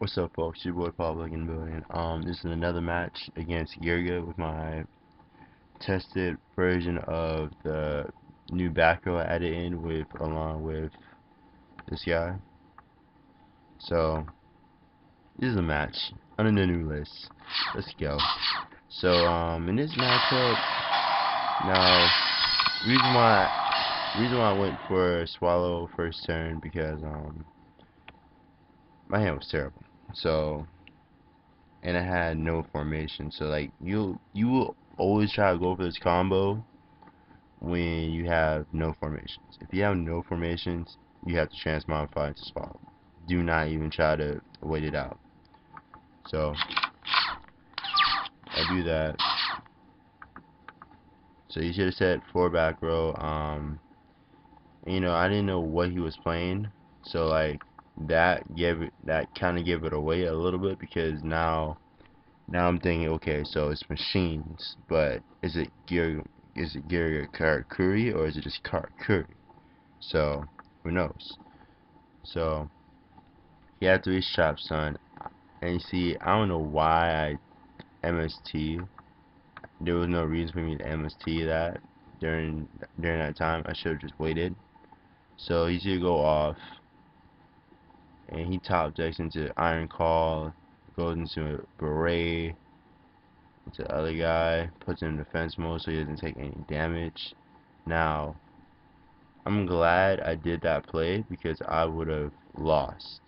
What's up, folks? Your boy Public in the building. This is another match against Geariga with my tested version of the new back row I added in along with this guy. So this is a match under the new list. Let's go. So in this matchup, now reason why I went for swallow first turn because my hand was terrible. So and I had no formation. So like you will always try to go for this combo when you have no formations. If you have no formations, you have to transmodify into swallow. Do not even try to wait it out. So I do that. So you should have said 4 back row. You know, I didn't know what he was playing, so like that kind of gave it away a little bit because now I'm thinking, okay, so it's machines, but is it Geariga KaraKuri or is it just KaraKuri? So who knows? So he had 3 traps son, and you see, I don't know why I MST. There was no reason for me to MST that during that time. I should have just waited. So he's gonna go off, and he top decks into Iron Call, goes into a Beret. The other guy puts him in defense mode so he doesn't take any damage. Now, I'm glad I did that play because I would have lost.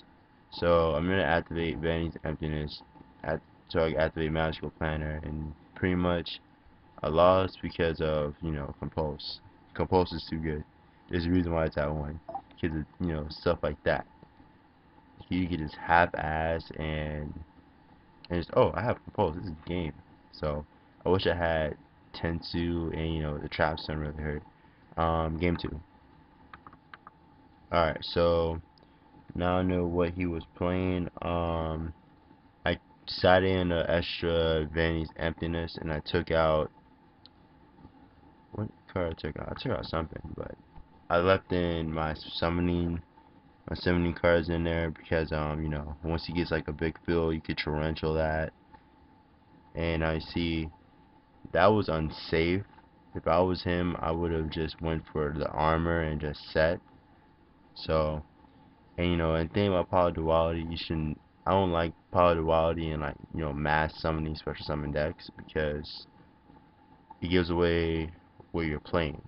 So I'm gonna activate Vanny's Emptiness so I activate Magical Planner, and pretty much I lost because of, you know, Compulse. Compulse is too good. There's a reason why it's at 1 because of, you know, stuff like that. You can just half-ass and just, oh, I have Compulse. This is the game. So I wish I had Tensu, and you know the traps don't really hurt. Game 2. Alright, so now I know what he was playing. I sat in an extra Vanny's Emptiness, and I took out, what card I took out? I took out something, but I left in my summoning cards in there because you know, once he gets like a big fill, you could torrential that. And I see that was unsafe. If I was him, I would have just went for the armor and just set. So, and you know, and thing about power duality, you shouldn't. I don't like power duality and, like, you know, mass summoning special summon decks because it gives away what you're playing.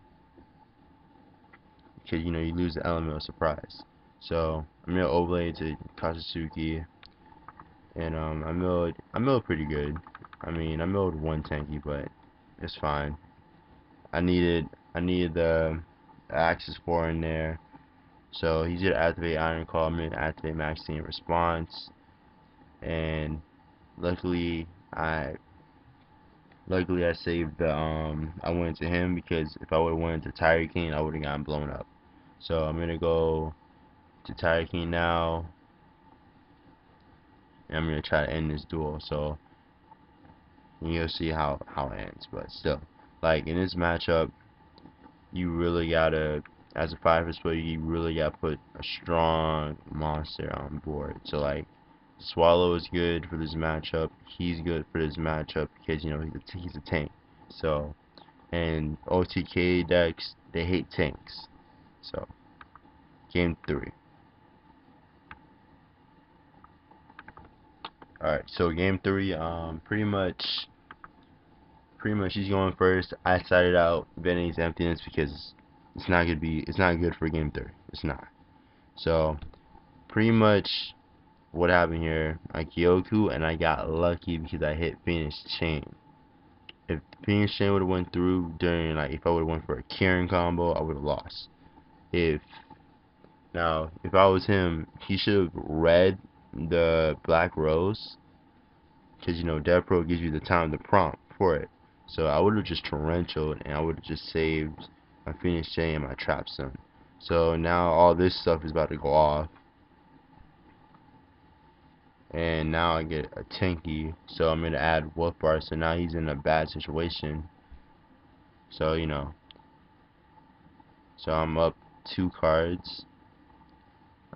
Because, you know, you lose the element of surprise. So I'm gonna overlay to Katsuki, and I milled pretty good. I mean, I milled 1 tanky, but it's fine. I needed the Axis 4 in there. So he's gonna activate Iron Claw, I'm gonna activate Maxine Response, and luckily I saved the I went to him because if I would have went to Tire King, I would have gotten blown up. So I'm gonna go to Tire King now, and I'm gonna try to end this duel. So you'll see how it ends. But still, like in this matchup, you really gotta, as a 5 player, you really gotta put a strong monster on board. So like, Swallow is good for this matchup. He's good for this matchup because, you know, he's a tank. So, and OTK decks, they hate tanks. So, game 3. Alright, so game 3, pretty much he's going first. I started out Vanny's Emptiness because it's not good for game 3. It's not. So pretty much what happened here, I Kyoku, and I got lucky because I hit Phoenix Chain. If Phoenix Chain would have went through during, like, if I would have went for a Karen combo, I would have lost. If I was him, he should have read the Black Rose because, you know, DevPro gives you the time to prompt for it. So I would have just torrentialed, and I would have just saved my Phoenix Chain and my Trap Stone. So now all this stuff is about to go off, and now I get a tanky. So I'm gonna add Wolf Bar. So now he's in a bad situation. So, you know, so I'm up 2 cards.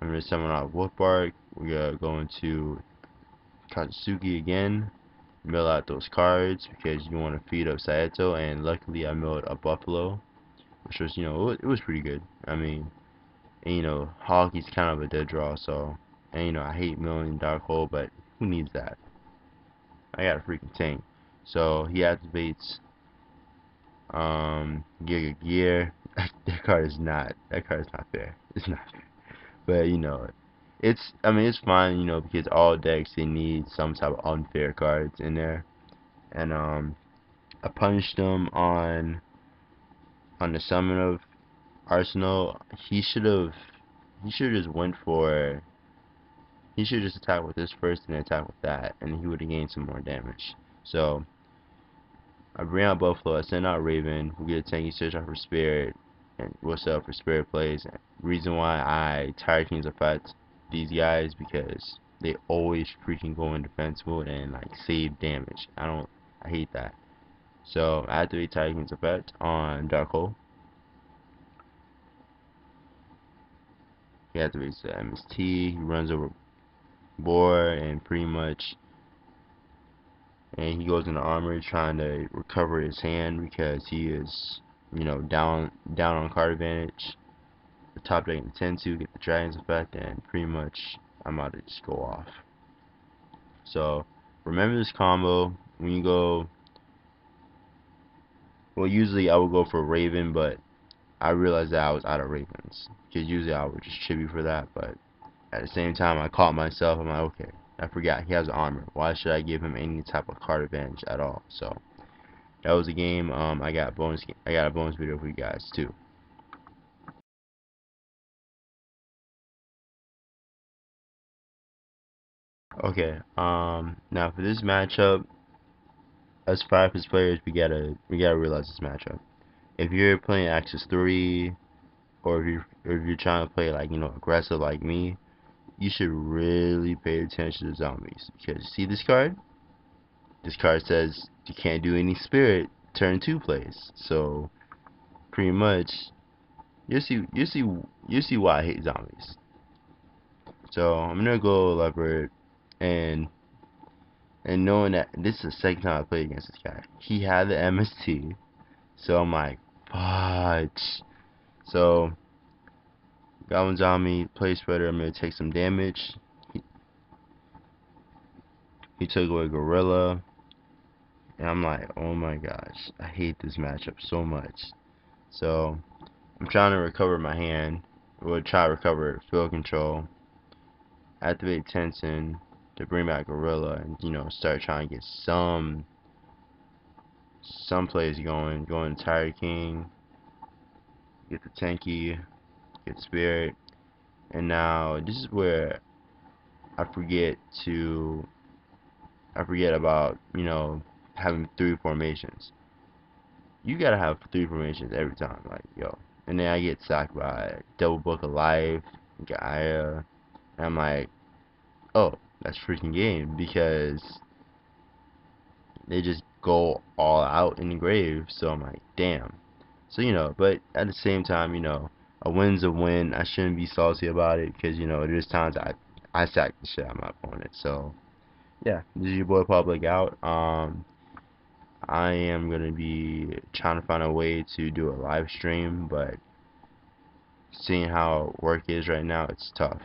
I'm gonna summon out Wolf Bark. We're gonna go into Katsuki again, mill out those cards because you want to feed up Saito, and luckily I milled a Buffalo, which was, it was pretty good. I mean, and, Hockey's kind of a dead draw, so, and I hate milling Dark Hole, but who needs that? I got a freaking tank. So he activates Gear. That card is not fair. It's not fair. But it's fine, because all decks, they need some type of unfair cards in there. And I punished him on the summon of Arsenal. He should have just went for he should just attack with this first and then attack with that, and he would have gained some more damage. So I bring out Buffalo, I send out Raven, we get a tanky search out for Spirit, and what's up for Spirit plays. Reason why I TheRaging's effect these guys, because they always freaking go in defense mode and like save damage. I hate that. So I activate TheRaging's effect on Dark Hole. He activates the MST, he runs over board, and pretty much, and he goes into armor trying to recover his hand because he is, down on card advantage. The top deck in 10-2, get the Dragon's effect, and pretty much I'm about to just go off. So remember this combo when you go. Well, usually I would go for Raven, but I realized that I was out of Ravens, because usually I would just tribute for that, but at the same time I caught myself. I'm like, okay, I forgot he has armor. Why should I give him any type of card advantage at all? So that was a game. I got a bonus video for you guys too. Okay. Now for this matchup, us 5 players, we gotta realize this matchup. If you're playing Axis 3, or if you're trying to play like aggressive like me, you should really pay attention to zombies, because see this card? This card says you can't do any spirit turn 2 plays. So pretty much you see why I hate zombies. So I'm gonna go leopard, and knowing that this is the second time I played against this guy, he had the MST, so I'm like, fudge. So Goblin Zombie, play spreader, I'm gonna take some damage. He took away Gorilla, and I'm like, oh my gosh, I hate this matchup so much. So I'm trying to recover my hand. We'll try to recover field control, activate Tension to bring back Gorilla, and start trying to get some plays going. Going Tiger King, get the Tanky, get Spirit, and now this is where I forget about having 3 formations. You gotta have 3 formations every time, like yo. And then I get sacked by Double Book of Life, Geariga, and I'm like, oh, that's freaking game, because they just go all out in the grave. So I'm like, damn. So but at the same time, a win's a win. I shouldn't be salty about it, because there's times I sack the shit out of my opponent. So yeah, this is your boy Public out. I am gonna be trying to find a way to do a live stream, but seeing how work is right now, it's tough.